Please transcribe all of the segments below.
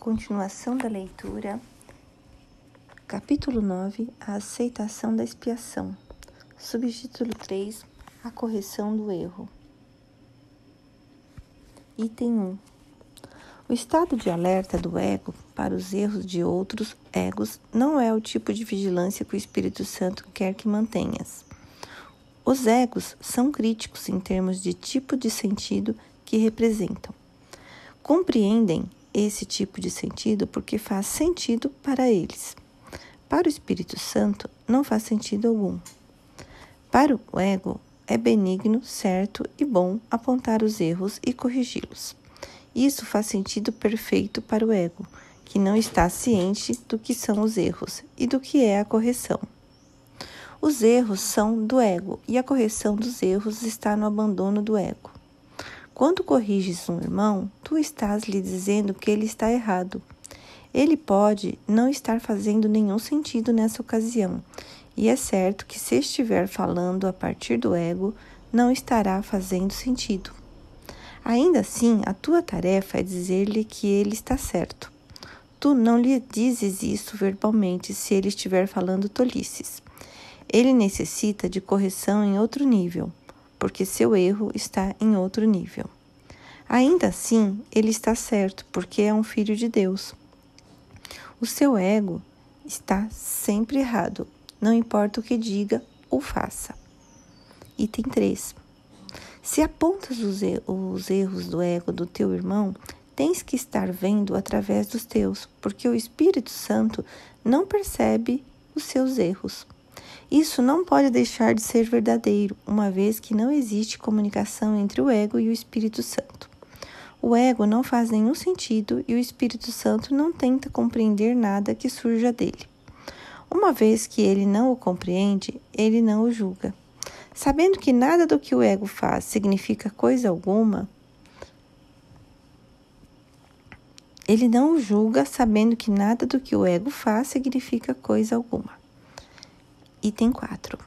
Continuação da leitura, capítulo 9, a aceitação da expiação. Subtítulo 3, a correção do erro. Item 1. O estado de alerta do ego para os erros de outros egos não é o tipo de vigilância que o Espírito Santo quer que mantenhas. Os egos são críticos em termos de tipo de sentido que representam. Compreendem esse tipo de sentido porque faz sentido para eles. Para o Espírito Santo, não faz sentido algum. Para o ego, é benigno, certo e bom apontar os erros e corrigi-los. Isso faz sentido perfeito para o ego, que não está ciente do que são os erros e do que é a correção. Os erros são do ego e a correção dos erros está no abandono do ego. Quando corriges um irmão, tu estás lhe dizendo que ele está errado. Ele pode não estar fazendo nenhum sentido nessa ocasião, e é certo que se estiver falando a partir do ego, não estará fazendo sentido. Ainda assim, a tua tarefa é dizer-lhe que ele está certo. Tu não lhe dizes isso verbalmente se ele estiver falando tolices. Ele necessita de correção em outro nível, porque seu erro está em outro nível. Ainda assim, ele está certo, porque é um filho de Deus. O seu ego está sempre errado, não importa o que diga ou faça. Item 3. Se apontas os erros do ego do teu irmão, tens que estar vendo através dos teus, porque o Espírito Santo não percebe os seus erros. Isso não pode deixar de ser verdadeiro, uma vez que não existe comunicação entre o ego e o Espírito Santo. O ego não faz nenhum sentido e o Espírito Santo não tenta compreender nada que surja dele. Uma vez que ele não o compreende, ele não o julga. Sabendo que nada do que o ego faz significa coisa alguma, ele não o julga sabendo que nada do que o ego faz significa coisa alguma. Item 4.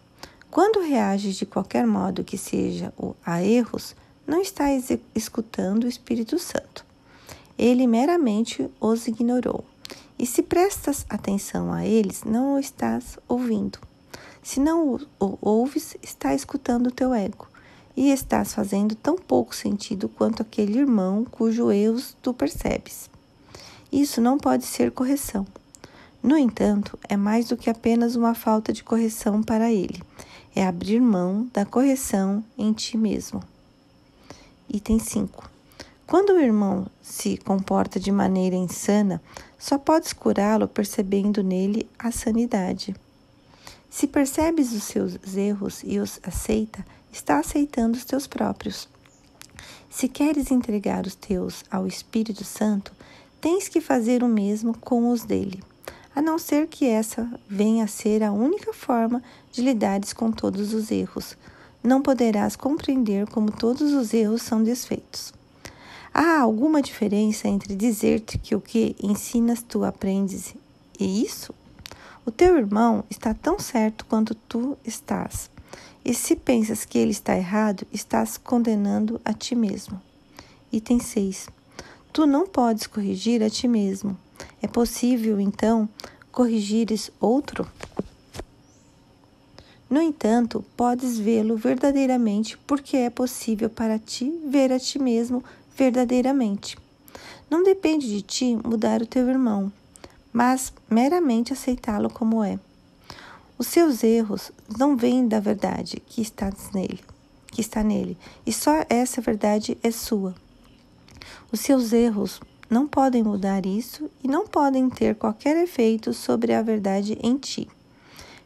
Quando reages de qualquer modo que seja a erros, não estás escutando o Espírito Santo. Ele meramente os ignorou. E se prestas atenção a eles, não o estás ouvindo. Se não o ouves, está escutando o teu ego. E estás fazendo tão pouco sentido quanto aquele irmão cujo erros tu percebes. Isso não pode ser correção. No entanto, é mais do que apenas uma falta de correção para ele. É abrir mão da correção em ti mesmo. Item 5. Quando o irmão se comporta de maneira insana, só podes curá-lo percebendo nele a sanidade. Se percebes os seus erros e os aceita, está aceitando os teus próprios. Se queres entregar os teus ao Espírito Santo, tens que fazer o mesmo com os dele. A não ser que essa venha a ser a única forma de lidares com todos os erros. Não poderás compreender como todos os erros são desfeitos. Há alguma diferença entre dizer-te que o que ensinas tu aprendes e isso? O teu irmão está tão certo quanto tu estás. E se pensas que ele está errado, estás condenando a ti mesmo. Item 6. Tu não podes corrigir a ti mesmo. É possível, então, corrigires outro? No entanto, podes vê-lo verdadeiramente porque é possível para ti ver a ti mesmo verdadeiramente. Não depende de ti mudar o teu irmão, mas meramente aceitá-lo como é. Os seus erros não vêm da verdade que está nele, e só essa verdade é sua. Os seus erros não podem mudar isso e não podem ter qualquer efeito sobre a verdade em ti.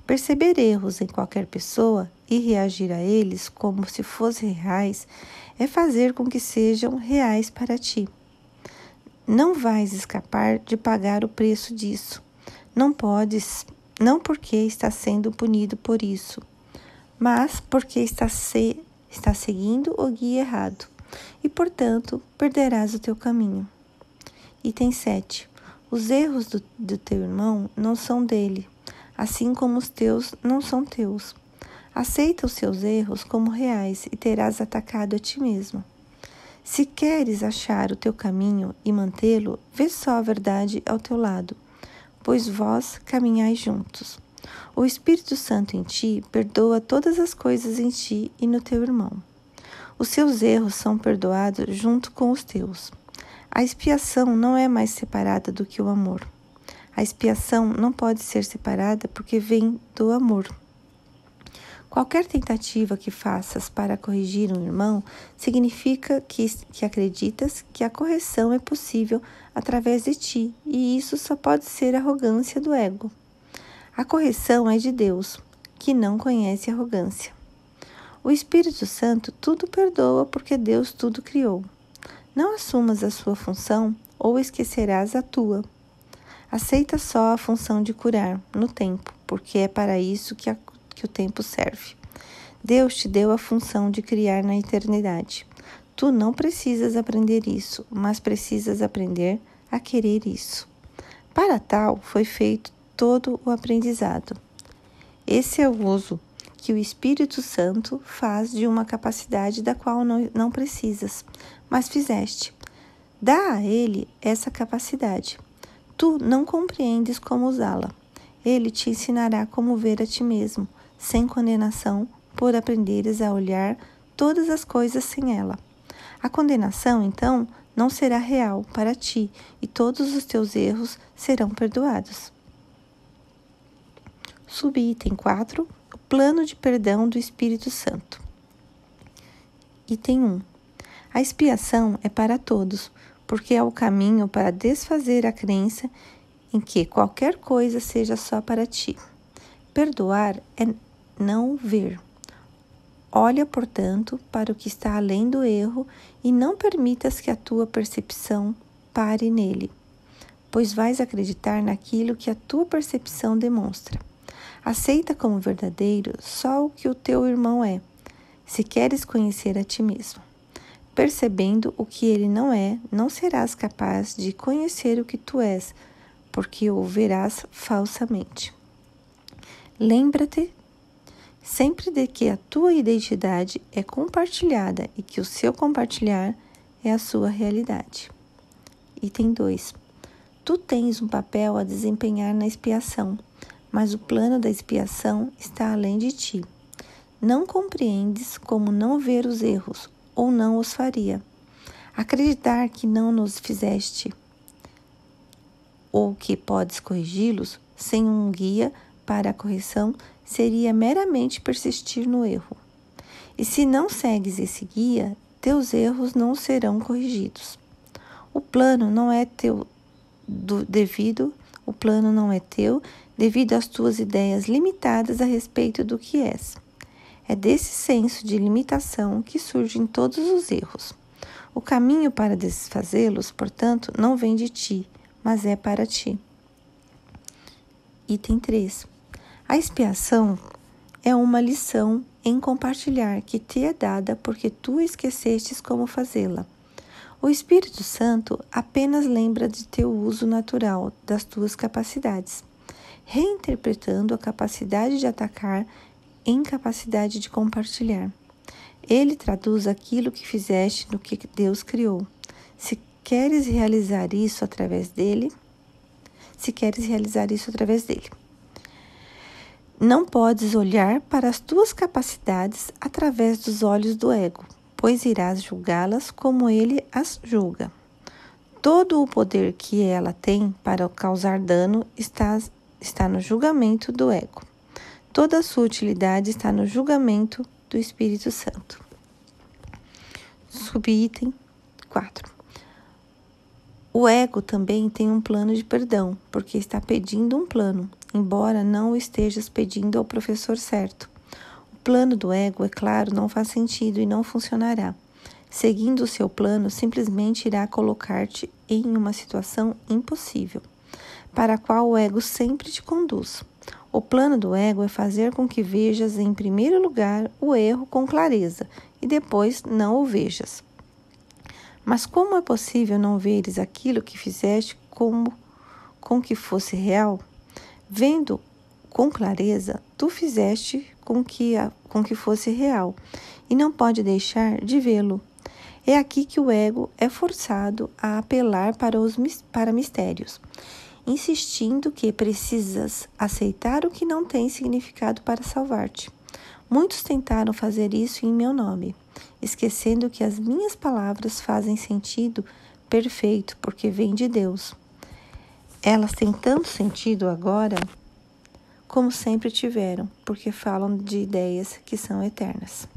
Perceber erros em qualquer pessoa e reagir a eles como se fossem reais é fazer com que sejam reais para ti. Não vais escapar de pagar o preço disso. Não podes, não porque estás sendo punido por isso, mas porque estás seguindo o guia errado e, portanto, perderás o teu caminho. Item 7. Os erros do teu irmão não são dele, assim como os teus não são teus. Aceita os seus erros como reais e terás atacado a ti mesmo. Se queres achar o teu caminho e mantê-lo, vê só a verdade ao teu lado, pois vós caminhais juntos. O Espírito Santo em ti perdoa todas as coisas em ti e no teu irmão. Os seus erros são perdoados junto com os teus. A expiação não é mais separada do que o amor. A expiação não pode ser separada porque vem do amor. Qualquer tentativa que faças para corrigir um irmão significa que acreditas que a correção é possível através de ti, e isso só pode ser arrogância do ego. A correção é de Deus, que não conhece arrogância. O Espírito Santo tudo perdoa porque Deus tudo criou. Não assumas a sua função ou esquecerás a tua. Aceita só a função de curar no tempo, porque é para isso que o tempo serve. Deus te deu a função de criar na eternidade. Tu não precisas aprender isso, mas precisas aprender a querer isso. Para tal, foi feito todo o aprendizado. Esse é o uso que o Espírito Santo faz de uma capacidade da qual não precisas, mas fizeste. Dá a ele essa capacidade. Tu não compreendes como usá-la. Ele te ensinará como ver a ti mesmo, sem condenação, por aprenderes a olhar todas as coisas sem ela. A condenação, então, não será real para ti e todos os teus erros serão perdoados. Subitem 4. O plano de perdão do Espírito Santo. Item 1. A expiação é para todos, porque é o caminho para desfazer a crença em que qualquer coisa seja só para ti. Perdoar é não ver. Olha, portanto, para o que está além do erro e não permitas que a tua percepção pare nele, pois vais acreditar naquilo que a tua percepção demonstra. Aceita como verdadeiro só o que o teu irmão é, se queres conhecer a ti mesmo. Percebendo o que ele não é, não serás capaz de conhecer o que tu és, porque o verás falsamente. Lembra-te sempre de que a tua identidade é compartilhada e que o seu compartilhar é a sua realidade. Item 2. Tu tens um papel a desempenhar na expiação, mas o plano da expiação está além de ti. Não compreendes como não ver os erros, ou não os faria. Acreditar que não nos fizeste, ou que podes corrigi-los, sem um guia para a correção, seria meramente persistir no erro. E se não segues esse guia, teus erros não serão corrigidos. O plano não é teu devido às tuas ideias limitadas a respeito do que és. É desse senso de limitação que surgem todos os erros. O caminho para desfazê-los, portanto, não vem de ti, mas é para ti. Item 3. A expiação é uma lição em compartilhar que te é dada porque tu esquecestes como fazê-la. O Espírito Santo apenas lembra de teu uso natural das tuas capacidades, reinterpretando a capacidade de atacar em capacidade de compartilhar. Ele traduz aquilo que fizeste no que Deus criou. Se queres realizar isso através dele. Não podes olhar para as tuas capacidades através dos olhos do ego, pois irás julgá-las como ele as julga. Todo o poder que ela tem para causar dano está no julgamento do ego. Toda a sua utilidade está no julgamento do Espírito Santo. Subitem 4. O ego também tem um plano de perdão, porque está pedindo um plano, embora não o estejas pedindo ao professor certo. O plano do ego, é claro, não faz sentido e não funcionará. Seguindo o seu plano, simplesmente irá colocar-te em uma situação impossível, para a qual o ego sempre te conduz. O plano do ego é fazer com que vejas, em primeiro lugar, o erro com clareza e depois não o vejas. Mas como é possível não veres aquilo que fizeste com que fosse real? Vendo com clareza, tu fizeste com que fosse real e não pode deixar de vê-lo. É aqui que o ego é forçado a apelar para mistérios, insistindo que precisas aceitar o que não tem significado para salvar-te. Muitos tentaram fazer isso em meu nome, esquecendo que as minhas palavras fazem sentido perfeito porque vêm de Deus. Elas têm tanto sentido agora como sempre tiveram, porque falam de ideias que são eternas.